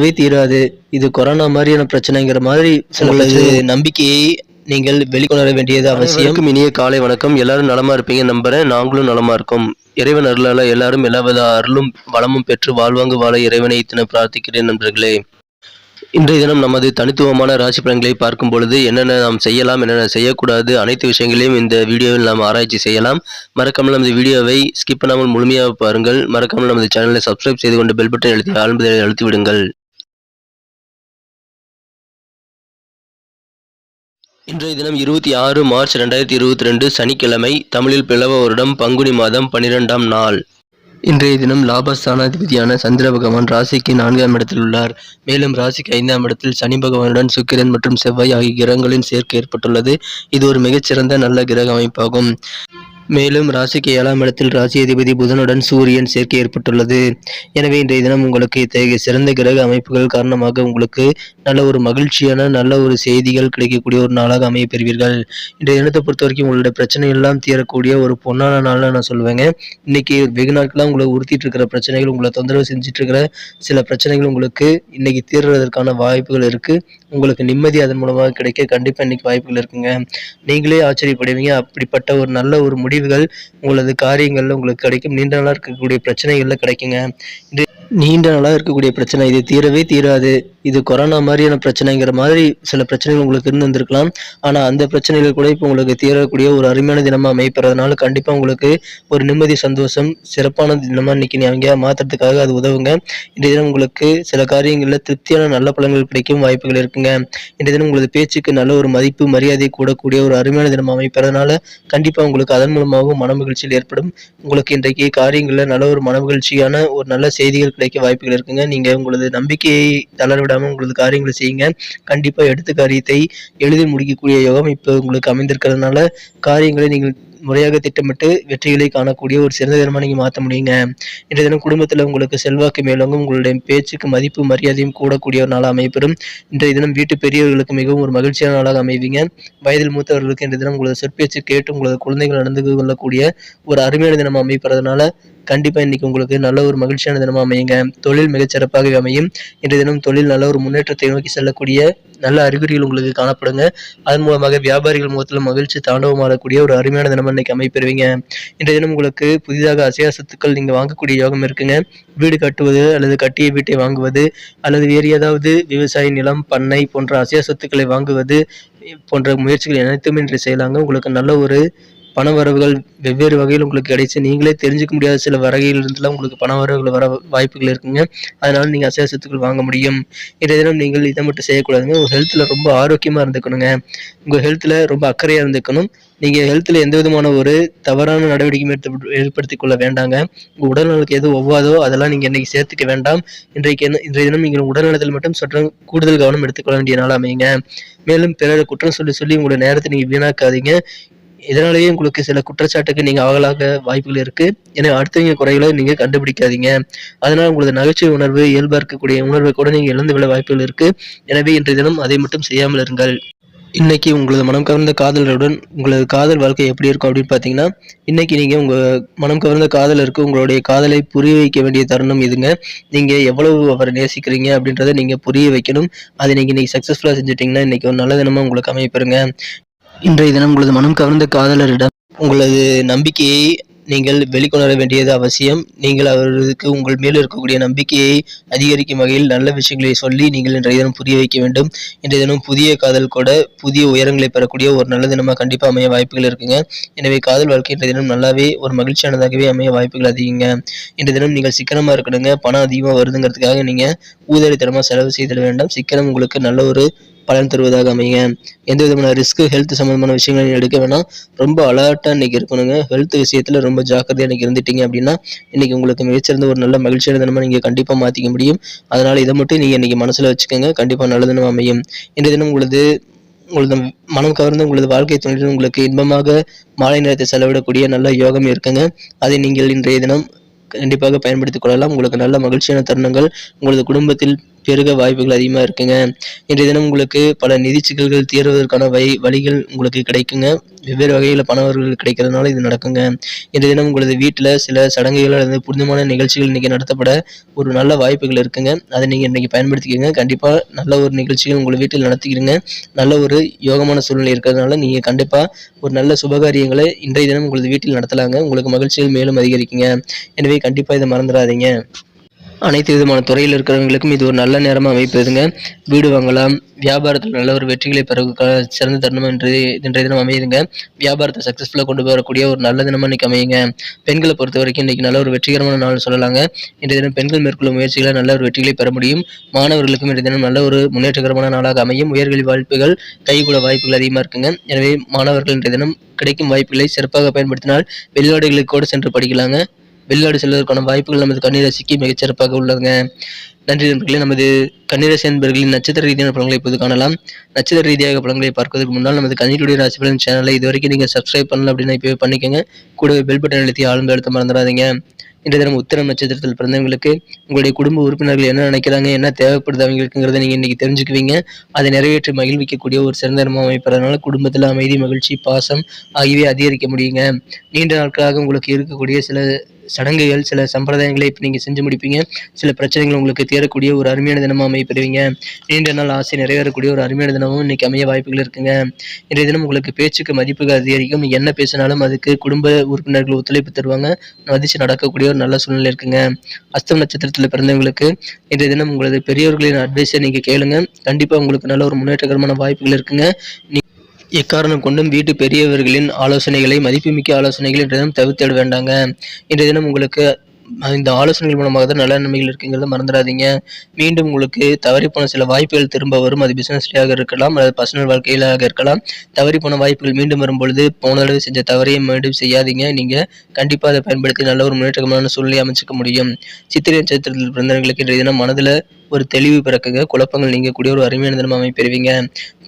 தீரவே தீராது. இது கொரோனா மாதிரியான பிரச்சனைங்கிற மாதிரி உங்களது நம்பிக்கையை நீங்கள் வெளிக்கொணர வேண்டியது அவசியம். அனைவருக்கும் இனிய காலை வணக்கம். எல்லாரும் நலமா இருப்பீங்க நம்புறேன். நாங்களும் நலமா இருக்கோம். இறைவன் அருளால எல்லாரும் எல்லாவித அருளும் வளமும் பெற்று வாழ்வாங்கு வாழ இறைவனை தினம் பிரார்த்திக்கிறேன் நண்பர்களே. இன்றைய தினம் நமது தனித்துவமான ராசி பலன்களை பார்க்கும் பொழுது என்னென்ன நாம் செய்யலாம், என்னென்ன செய்யக்கூடாது, அனைத்து விஷயங்களையும் இந்த வீடியோவில் நாம் ஆராய்ச்சி செய்யலாம். மறக்காமல் நமது வீடியோவை ஸ்கிப் பண்ணாமல் முழுமையாக பாருங்கள். மறக்காமல் நமது சேனலை சப்ஸ்கிரைப் செய்து கொண்டு பெல் பட்டன் அழுத்தி ஆழ்ந்ததை அழுத்தி விடுங்கள். இன்றைய தினம் 26 மார்ச் 2022 சனிக்கிழமை. தமிழில் பிளவ வருடம் பங்குனி மாதம் 12ஆம் நாள். இன்றைய தினம் லாபஸ்தானாதிபதியான சந்திர பகவான் ராசிக்கு 4ஆம் இடத்தில் உள்ளார். மேலும் ராசிக்கு 5ஆம் இடத்தில் சனி பகவானுடன் சுக்கிரன் மற்றும் செவ்வாய் ஆகிய கிரகங்களின் சேர்க்கை ஏற்பட்டுள்ளது. இது ஒரு மிகச்சிறந்த நல்ல கிரக அமைப்பாகும். மேலும் ராசிக்கு 7ஆம் இடத்தில் ராசி அதிபதி புதனுடன் சூரியன் சேர்க்கை ஏற்பட்டுள்ளது. எனவே இன்றைய தினம் உங்களுக்கு இத்தகைய சிறந்த கிரக அமைப்புகள் காரணமாக உங்களுக்கு நல்ல ஒரு மகிழ்ச்சியான நல்ல ஒரு செய்திகள் கிடைக்கக்கூடிய ஒரு நாளாக அமைய பெறுவீர்கள். இன்றைய தினத்தை பொறுத்த வரைக்கும் உங்களுடைய பிரச்சனை எல்லாம் தீரக்கூடிய ஒரு பொன்னான நாள்னு நான் சொல்லுவேங்க. இன்னைக்கு வெகு நாட்களாக உங்களை உறுத்திட்டு இருக்கிற பிரச்சனைகள், உங்களை தொந்தரவு செஞ்சுட்டு இருக்கிற சில பிரச்சனைகள் உங்களுக்கு இன்னைக்கு தீர்றதற்கான வாய்ப்புகள் இருக்கு. உங்களுக்கு நிம்மதி அதன் மூலமாக கிடைக்க கண்டிப்பா இன்னைக்கு வாய்ப்புகள் இருக்குங்க. நீங்களே ஆச்சரியப்படுவீங்க. அப்படிப்பட்ட ஒரு நல்ல ஒரு முடிவுகள் உங்களது காரியங்கள்ல உங்களுக்கு கிடைக்கும். நீண்ட நாளா இருக்கக்கூடிய பிரச்சனைகள்ல கிடைக்குங்க. நீண்ட நாளாக இருக்கக்கூடிய பிரச்சனை இது தீரவே தீராது. இது கொரோனா மாதிரியான பிரச்சனைங்கிற மாதிரி சில பிரச்சனைகள் உங்களுக்கு இருந்து வந்திருக்கலாம். ஆனால் அந்த பிரச்சனைகள் கூட இப்போ உங்களுக்கு தீரக்கூடிய ஒரு அருமையான தினமாக அமைப்பறதுனால கண்டிப்பாக உங்களுக்கு ஒரு நிம்மதி, சந்தோஷம், சிறப்பான தினமாக இன்னைக்கு நீங்கள் மாற்றுறதுக்காக அது உதவுங்க. இன்றைய தினம் உங்களுக்கு சில காரியங்களில் திருப்தியான நல்ல பலன்கள் கிடைக்கும் வாய்ப்புகள் இருக்குங்க. இன்றைய தினம் உங்களது பேச்சுக்கு நல்ல ஒரு மதிப்பு, மரியாதை கூடக்கூடிய ஒரு அருமையான தினமாக அமைப்பறதுனால கண்டிப்பாக உங்களுக்கு அதன் மூலமாகவும் மன மகிழ்ச்சியில் ஏற்படும். உங்களுக்கு இன்றைக்கு காரியங்களில் நல்ல ஒரு மன மகிழ்ச்சியான ஒரு நல்ல செய்திகள் கிடைக்க வாய்ப்புகள் இருக்குங்க. நீங்க உங்களது நம்பிக்கையை தளர விடாம உங்களது காரியங்களை செய்யுங்க. கண்டிப்பா எடுத்த காரியத்தை எளிதில் முடிக்கக்கூடிய யோகம் இப்போ உங்களுக்கு அமைந்திருக்கிறதுனால காரியங்களை நீங்கள் முறையாக திட்டமிட்டு வெற்றிகளை காணக்கூடிய ஒரு சிறந்த தினமா நீங்க மாற்ற முடியுங்க. இன்றைய தினம் குடும்பத்தில் உங்களுக்கு செல்வாக்கு மேலோங்கும். உங்களுடைய பேச்சுக்கு மதிப்பு, மரியாதையும் கூடக்கூடிய ஒரு நாளாக அமைப்பெறும். இன்றைய தினம் வீட்டு பெரியவர்களுக்கு மிகவும் ஒரு மகிழ்ச்சியான நாளாக அமைவீங்க. வயதில் மூத்தவர்களுக்கு இன்றைய தினம் உங்களது சொற்பேச்சு கேட்டு உங்களது குழந்தைகள் நடந்து கொள்ளக்கூடிய ஒரு அருமையான தினம் அமைப்பறதுனால கண்டிப்பா இன்னைக்கு உங்களுக்கு நல்ல ஒரு மகிழ்ச்சியான தினமா அமையுங்க. தொழில் மிகச்சிறப்பாகவே அமையும். இன்றைய தினம் தொழில் நல்ல ஒரு முன்னேற்றத்தை நோக்கி செல்லக்கூடிய நல்ல அறிகுறிகள் உங்களுக்கு காணப்படுங்க. அதன் மூலமாக வியாபாரிகள் முகத்தில் மகிழ்ச்சி தாண்டவமாடக்கூடிய ஒரு அருமையான தினம் இன்னைக்கு அமைப்பெறுவீங்க. இன்றைய தினம் உங்களுக்கு புதிதாக அசையா சொத்துக்கள் நீங்க வாங்கக்கூடிய யோகம் இருக்குங்க. வீடு கட்டுவது அல்லது கட்டிய வீட்டை வாங்குவது அல்லது வேறு ஏதாவது விவசாய நிலம், பண்ணை போன்ற அசையா சொத்துக்களை வாங்குவது போன்ற முயற்சிகள் அனைத்துமே இன்று செய்யலாங்க. உங்களுக்கு நல்ல ஒரு பண வரவுகள் வெவ்வேறு வகையில் உங்களுக்கு கிடைச்சு நீங்களே தெரிஞ்சுக்க முடியாத சில வகையிலிருந்துலாம் உங்களுக்கு பண வரவுகள் வர வாய்ப்புகள் இருக்குங்க. அதனால நீங்க அசையா சொத்துக்கள் வாங்க முடியும். இன்றைய தினம் நீங்கள் இதை மட்டும் செய்யக்கூடாதுங்க. உங்க ஹெல்த்ல ரொம்ப ஆரோக்கியமா இருந்துக்கணுங்க. உங்க ஹெல்த்ல ரொம்ப அக்கறையா இருந்துக்கணும். நீங்க ஹெல்த்ல எந்த விதமான ஒரு தவறான நடவடிக்கையும் ஏற்படுத்திக் கொள்ள வேண்டாங்க. உங்க உடல்நலனுக்கு எது ஒவ்வாதோ அதெல்லாம் நீங்க இன்னைக்கு சேர்த்துக்க வேண்டாம். இன்றைய தினம் நீங்கள் உடல்நலத்தில் மட்டும் சற்று கூடுதல் கவனம் எடுத்துக்கொள்ள வேண்டிய நாள் அமையுங்க. மேலும் பிறரை குற்றம் சொல்லி உங்களுடைய நேரத்தை நீங்க வீணாக்காதீங்க. இதனாலேயே உங்களுக்கு சில குற்றச்சாட்டுக்கு நீங்க ஆகலாக வாய்ப்புகள் இருக்கு. எனவே அடுத்தவங்க குறைகளை நீங்க கண்டுபிடிக்காதீங்க. அதனால உங்களது நகைச்சுவை உணர்வு, இயல்பா இருக்கக்கூடிய உணர்வை கூட நீங்க இழந்து விட வாய்ப்புகள் இருக்கு. எனவே இன்றைய தினம் அதை மட்டும் செய்யாமல் இருங்கள். இன்னைக்கு உங்களது மனம் கவர்ந்த காதலருடன் உங்களது காதல் வாழ்க்கை எப்படி இருக்கும் அப்படின்னு பார்த்தீங்கன்னா, இன்னைக்கு நீங்க உங்க மனம் கவர்ந்த காதலருக்கு உங்களுடைய காதலை புரிய வைக்க வேண்டிய தருணம் இதுங்க. நீங்க எவ்வளவு அவரை நேசிக்கிறீங்க அப்படின்றத நீங்க புரிய வைக்கணும். அதை நீங்க இன்னைக்கு சக்சஸ்ஃபுல்லா செஞ்சுட்டீங்கன்னா இன்னைக்கு ஒரு நல்ல தினமா உங்களுக்கு அமையப்பெறுங்க. இன்றைய தினம் உங்களது மனம் கவர்ந்த காதலரிடம் உங்களது நம்பிக்கையை நீங்கள் வெளிக்கொணர வேண்டியது அவசியம். நீங்கள் அவருக்கு உங்கள் மேல் இருக்கக்கூடிய நம்பிக்கையை அதிகரிக்கும் வகையில் நல்ல விஷயங்களை சொல்லி நீங்கள் இன்றைய தினம் புரிய வைக்க வேண்டும். இன்றைய தினம் புதிய காதல் கூட புதிய உயரங்களை பெறக்கூடிய ஒரு நல்ல தினமாக கண்டிப்பாக அமைய வாய்ப்புகள் இருக்குங்க. எனவே காதல் வாழ்க்கை இன்றைய தினம் நல்லாவே ஒரு மகிழ்ச்சியானதாகவே அமைய வாய்ப்புகள் அதிகங்க. இன்றைய தினம் நீங்கள் சிக்கனமாக இருக்கணுங்க. பணம் அதிகமாக வருதுங்கிறதுக்காக நீங்கள் ஊதாரித்தனமாக செலவு செய்திட வேண்டாம். சிக்கனம் உங்களுக்கு நல்ல ஒரு பலன் தருவதாக அமையுங்க. எந்த விதமான ரிஸ்க், ஹெல்த் சம்பந்தமான விஷயங்களை எடுக்க வேணாம். ரொம்ப அலர்ட்டா இன்னைக்கு இருக்கணுங்க. ஹெல்த் விஷயத்துல ரொம்ப ஜாக்கிரதையா இன்னைக்கு இருந்துட்டீங்க அப்படின்னா இன்னைக்கு உங்களுக்கு மிகச்சிறந்த ஒரு நல்ல மகிழ்ச்சியான தினமா நீங்க கண்டிப்பா மாத்திக்க முடியும். அதனால இதை மட்டும் நீங்க இன்னைக்கு மனசுல வச்சுக்கோங்க. கண்டிப்பா நல்ல தினம் அமையும். இன்றைய தினம் உங்களது மனம் கவர்ந்து உங்களது வாழ்க்கை துணையுடன் உங்களுக்கு இன்பமாக மாலை நேரத்தை செலவிடக்கூடிய நல்ல யோகம் இருக்குங்க. அதை நீங்கள் இன்றைய தினம் கண்டிப்பாக பயன்படுத்திக் கொள்ளலாம். உங்களுக்கு நல்ல மகிழ்ச்சியான தருணங்கள் உங்களது குடும்பத்தில் பெருக வாய்ப்புகள் அதிகமாக இருக்குங்க. இன்றைய தினம் உங்களுக்கு பல நிதி சிக்கல்கள் தீர்வதற்கான வழிகள் உங்களுக்கு கிடைக்குங்க. வெவ்வேறு வகையில் பணவர்கள் கிடைக்கிறதுனால இது நடக்குங்க. இன்றைய தினம் உங்களது வீட்டில் சில சடங்குகள் அல்லது புனிதமான நிகழ்ச்சிகள் இன்னைக்கு நடத்தப்பட ஒரு நல்ல வாய்ப்புகள் இருக்குங்க. அதை நீங்கள் இன்னைக்கு பயன்படுத்திக்கங்க. கண்டிப்பாக நல்ல ஒரு நிகழ்ச்சிகள் உங்கள் வீட்டில் நடத்திக்கிறீங்க. நல்ல ஒரு யோகமான சூழ்நிலை இருக்கிறதுனால நீங்கள் கண்டிப்பாக ஒரு நல்ல சுபகாரியங்களை இன்றைய தினம் உங்களது வீட்டில் நடத்தலாங்க. உங்களுக்கு மகிழ்ச்சிகள் மேலும் அதிகரிக்குங்க. எனவே கண்டிப்பாக இதை மறந்துடாதீங்க. அனைத்து விதமான துறையில் இருக்கிறவங்களுக்கும் இது ஒரு நல்ல நேரமாக அமைப்பதுங்க. வீடு வாங்கலாம், வியாபாரத்தில் நல்ல ஒரு வெற்றிகளை பெற சிறந்த தருணம் என்று இன்றைய தினம் அமையுதுங்க. வியாபாரத்தை சக்ஸஸ்ஃபுல்லாக கொண்டு வரக்கூடிய ஒரு நல்ல தினமாக இன்றைக்கி அமையுங்க. பெண்களை பொறுத்த வரைக்கும் இன்றைக்கி நல்ல ஒரு வெற்றிகரமான நாள் சொல்லலாங்க. இன்றைய தினம் பெண்கள் மேற்கொள்ளும் முயற்சிகளை நல்ல ஒரு வெற்றிகளை பெற முடியும். மாணவர்களுக்கும் இன்றைய தினம் நல்ல ஒரு முன்னேற்றகரமான நாளாக அமையும். உயர்கல்வி வாய்ப்புகள் கைகூட வாய்ப்புகள் அதிகமாக இருக்குங்க. எனவே மாணவர்கள் இன்றைய தினம் கிடைக்கும் வாய்ப்புகளை சிறப்பாக பயன்படுத்தினால் வெளிநாடுகளுக்கு கூட சென்று படிக்கலாங்க. வெளிநாடு செல்வதற்கான வாய்ப்புகள் நமது கன்னிராசிக்கு மிகச்சிறப்பாக உள்ளதுங்க. நன்றி நண்பர்களே. நமது கன்னிராசி நண்பர்களின் நட்சத்திர ரீதியான பலன்களை இப்போது காணலாம். நட்சத்திர ரீதியாக பலன்களை பார்ப்பதற்கு முன்னால் நமது கன்னியுடைய ராசி பலன் சேனலை இதுவரைக்கும் நீங்கள் சப்ஸ்கிரைப் பண்ணல அப்படின்னா இப்போவே பண்ணிக்கோங்க. கூடவே பெல் பட்டன் அழுத்தி ஆளும் அழுத்த மறந்துடாதீங்க. இன்றைய தினம் உத்திரம் நட்சத்திரத்தில் பிறந்தவங்களுக்கு உங்களுடைய குடும்ப உறுப்பினர்கள் என்ன நினைக்கிறாங்க, என்ன தேவைப்படுது அவங்களுக்குங்கிறத நீங்கள் இன்றைக்கி தெரிஞ்சுக்குவீங்க. அதை நிறைவேற்றி மகிழ்விக்கக்கூடிய ஒரு சிறந்த தினமாக அமைப்பதனால குடும்பத்தில் அமைதி, மகிழ்ச்சி, பாசம் ஆகியவை அதிகரிக்க முடியுங்க. நீண்ட நாட்களாக உங்களுக்கு இருக்கக்கூடிய சில சடங்குகள், சில சம்பிரதாயங்களை இப்போ நீங்கள் செஞ்சு முடிப்பீங்க. சில பிரச்சனைகள் உங்களுக்கு தேரக்கூடிய ஒரு அருமையான தினமாக அமைப்பெறுவீங்க. நீண்ட நாள் ஆசை நிறைவேறக்கூடிய ஒரு அருமையான தினமும் இன்னைக்கு அமைய வாய்ப்புகள் இருக்குங்க. இன்றைய தினம் உங்களுக்கு பேச்சுக்கு மதிப்புகள் அதிகரிக்கும். என்ன பேசினாலும் அதுக்கு குடும்ப உறுப்பினர்கள் ஒத்துழைப்பு தருவாங்க. மதிச்சு நடக்கக்கூடிய ஒரு நல்ல சூழ்நிலை இருக்குங்க. அஸ்தம் நட்சத்திரத்தில் பிறந்தவங்களுக்கு இன்றைய தினம் உங்களது பெரியவர்களின் அட்வைஸை நீங்கள் கேளுங்க. கண்டிப்பாக உங்களுக்கு நல்ல ஒரு முன்னேற்றகரமான வாய்ப்புகள் இருக்குங்க. எக்காரணம் கொண்டும் வீட்டு பெரியவர்களின் ஆலோசனைகளை, மதிப்புமிக்க ஆலோசனைகள் இன்றைய தினம் தவிர்த்திட வேண்டாங்க. இன்றைய தினம் உங்களுக்கு இந்த ஆலோசனைகள் மூலமாக தான் நல்ல நன்மைகள் இருக்குங்கிறத மறந்துடாதீங்க. மீண்டும் உங்களுக்கு தவறிப்போன சில வாய்ப்புகள் திரும்ப வரும். அது பிசினஸ்லையாக இருக்கலாம், அல்லது பர்சனல் வாழ்க்கையிலாக இருக்கலாம். தவறிப்போன வாய்ப்புகள் மீண்டும் வரும்பொழுது போன தடவை செஞ்ச தவறையை மீண்டும் செய்யாதீங்க. நீங்கள் கண்டிப்பாக அதை பயன்படுத்தி நல்ல ஒரு முன்னேற்றமான சூழ்நிலை அமைச்சிக்க முடியும். சித்திரை நட்சத்திரத்தில் பிறந்தவர்களுக்கு இன்றைய தினம் மனதில் ஒரு தெளிவு பிறக்குங்க. குழப்பங்கள் நீங்கக்கூடிய ஒரு அருமையான தினமாக அமைப்பெறுவீங்க.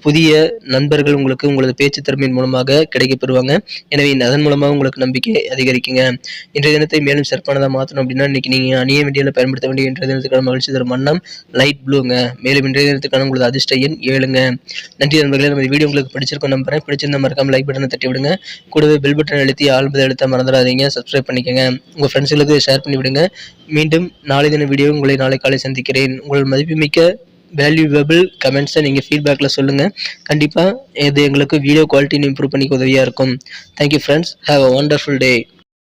புதிய நண்பர்கள் உங்களுக்கு உங்களது பேச்சு திறமையின் மூலமாக கிடைக்கப் பெறுவாங்க. எனவே அதன் மூலமாக உங்களுக்கு நம்பிக்கை அதிகரிக்குங்க. இன்றைய தினத்தை மேலும் சிறப்பானதாக மாற்றணும் அப்படின்னா இன்னைக்கு நீங்கள் அணிய வேண்டிய பயன்படுத்த வேண்டிய இன்றைய தினத்துக்கான மகிழ்ச்சி தரும் வண்ணம் லைட் ப்ளூங்க. மேலும் இன்றைய தினத்துக்கான உங்களது அதிர்ஷ்ட எண் 7ங்க. நன்றி நண்பர்களே. நம்ம வீடியோ உங்களுக்கு பிடிச்சிருக்கோம் நம்புறேன். பிடிச்சிருந்தா மறக்காம லைக் பட்டனை தட்டி விடுங்க. கூடவே பெல் பட்டன் அழுத்தி ஆழ்பதை அழுத்த மறந்துடாதீங்க. சப்ஸ்கிரைப் பண்ணிக்கோங்க. உங்கள் ஃப்ரெண்ட்ஸுகளுக்கு ஷேர் பண்ணி விடுங்க. மீண்டும் நாளை தின வீடியோ உங்களை நாளை காலை சந்திக்கிறேன். உங்கள் மதிப்புமிக்க வேல்யூவபிள் கமெண்ட்ஸை நீங்கள் ஃபீட்பேக்கில் சொல்லுங்கள். கண்டிப்பாக இது எங்களுக்கு வீடியோ குவாலிட்டின்னு இம்ப்ரூவ் பண்ணிக்க உதவியாக இருக்கும். Thank you friends. Have a wonderful day.